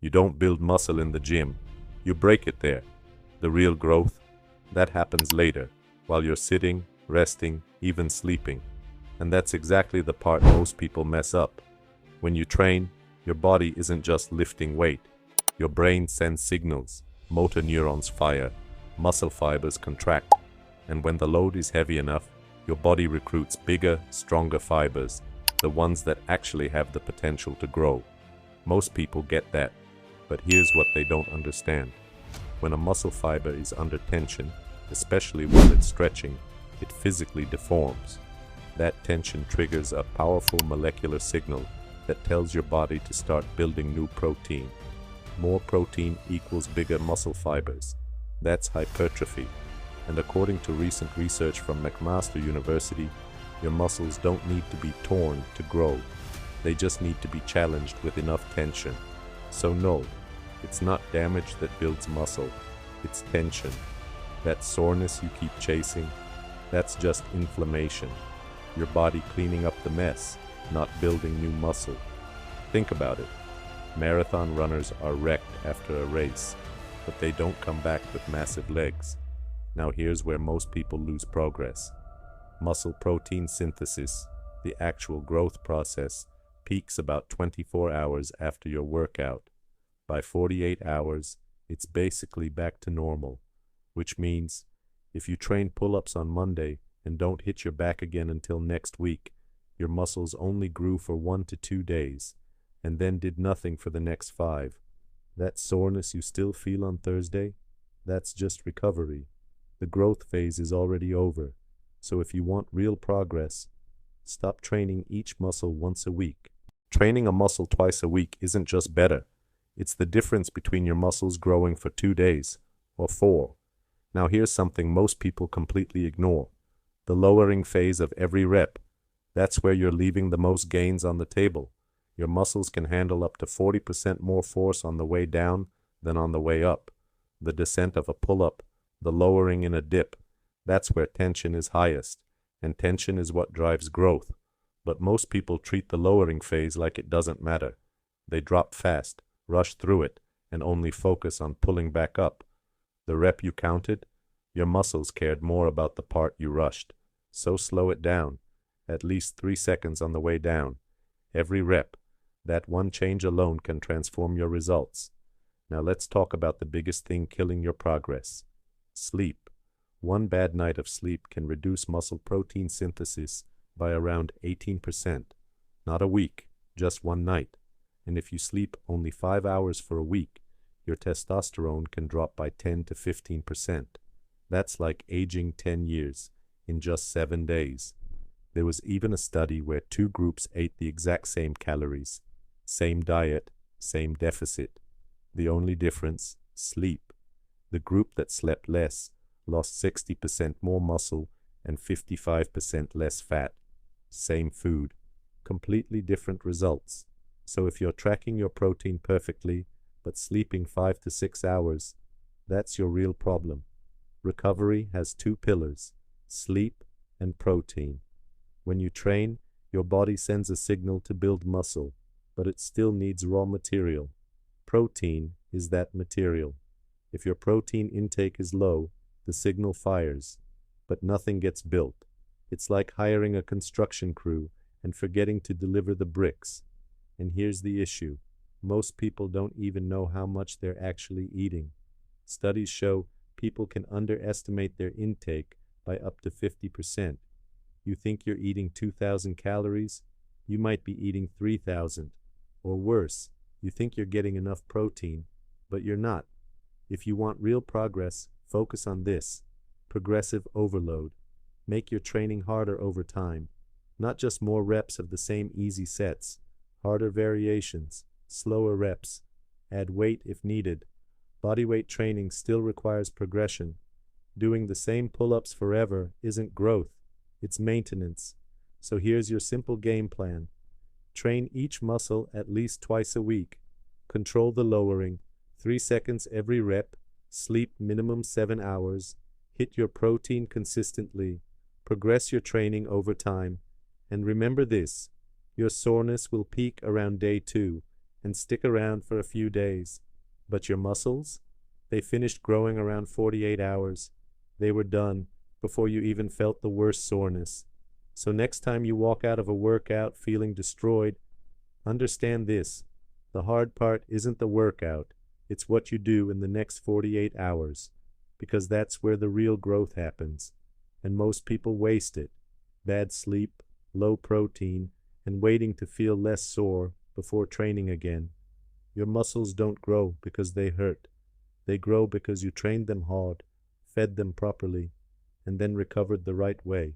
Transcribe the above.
You don't build muscle in the gym. You break it there. The real growth, that happens later, while you're sitting, resting, even sleeping. And that's exactly the part most people mess up. When you train, your body isn't just lifting weight. Your brain sends signals, motor neurons fire, muscle fibers contract, and when the load is heavy enough, your body recruits bigger, stronger fibers, the ones that actually have the potential to grow. Most people get that, but here's what they don't understand. When a muscle fiber is under tension, especially while it's stretching, it physically deforms. That tension triggers a powerful molecular signal that tells your body to start building new protein. More protein equals bigger muscle fibers. That's hypertrophy. And according to recent research from McMaster University, your muscles don't need to be torn to grow. They just need to be challenged with enough tension. So no, it's not damage that builds muscle. It's tension. That soreness you keep chasing, that's just inflammation. Your body cleaning up the mess, not building new muscle. Think about it. Marathon runners are wrecked after a race, but they don't come back with massive legs. Now here's where most people lose progress. Muscle protein synthesis, the actual growth process, peaks about 24 hours after your workout. By 48 hours, it's basically back to normal, which means if you train pull-ups on Monday and don't hit your back again until next week, your muscles only grew for 1 to 2 days, and then did nothing for the next 5. That soreness you still feel on Thursday, that's just recovery. The growth phase is already over, so if you want real progress, stop training each muscle once a week. Training a muscle twice a week isn't just better, it's the difference between your muscles growing for 2 days or 4. Now here's something most people completely ignore. The lowering phase of every rep. That's where you're leaving the most gains on the table. Your muscles can handle up to 40% more force on the way down than on the way up. The descent of a pull-up, the lowering in a dip, that's where tension is highest, and tension is what drives growth. But most people treat the lowering phase like it doesn't matter. They drop fast, rush through it, and only focus on pulling back up. The rep you counted, your muscles cared more about the part you rushed. So slow it down, at least 3 seconds on the way down. Every rep, that one change alone can transform your results. Now let's talk about the biggest thing killing your progress. Sleep. One bad night of sleep can reduce muscle protein synthesis by around 18%. Not a week, just one night. And if you sleep only 5 hours for a week, your testosterone can drop by 10 to 15%. That's like aging 10 years in just 7 days. There was even a study where 2 groups ate the exact same calories, same diet, same deficit. The only difference, sleep. The group that slept less lost 60% more muscle and 55% less fat. Same food. Completely different results. So if you're tracking your protein perfectly, but sleeping 5 to 6 hours, that's your real problem. Recovery has 2 pillars, sleep and protein. When you train, your body sends a signal to build muscle, but it still needs raw material. Protein is that material. If your protein intake is low, the signal fires, but nothing gets built. It's like hiring a construction crew and forgetting to deliver the bricks. And here's the issue. Most people don't even know how much they're actually eating. Studies show people can underestimate their intake by up to 50%. You think you're eating 2,000 calories? You might be eating 3,000. Or worse, you think you're getting enough protein, but you're not. If you want real progress, focus on this. Progressive overload. Make your training harder over time. Not just more reps of the same easy sets. Harder variations. Slower reps. Add weight if needed. Bodyweight training still requires progression. Doing the same pull-ups forever isn't growth. It's maintenance. So here's your simple game plan. Train each muscle at least twice a week. Control the lowering. 3 seconds every rep. Sleep minimum 7 hours. Hit your protein consistently. Progress your training over time. And remember this, your soreness will peak around day 2, and stick around for a few days. But your muscles? They finished growing around 48 hours. They were done before you even felt the worst soreness. So next time you walk out of a workout feeling destroyed, understand this. The hard part isn't the workout, it's what you do in the next 48 hours, because that's where the real growth happens. And most people waste it. Bad sleep, low protein, and waiting to feel less sore before training again. Your muscles don't grow because they hurt. They grow because you trained them hard, fed them properly, and then recovered the right way.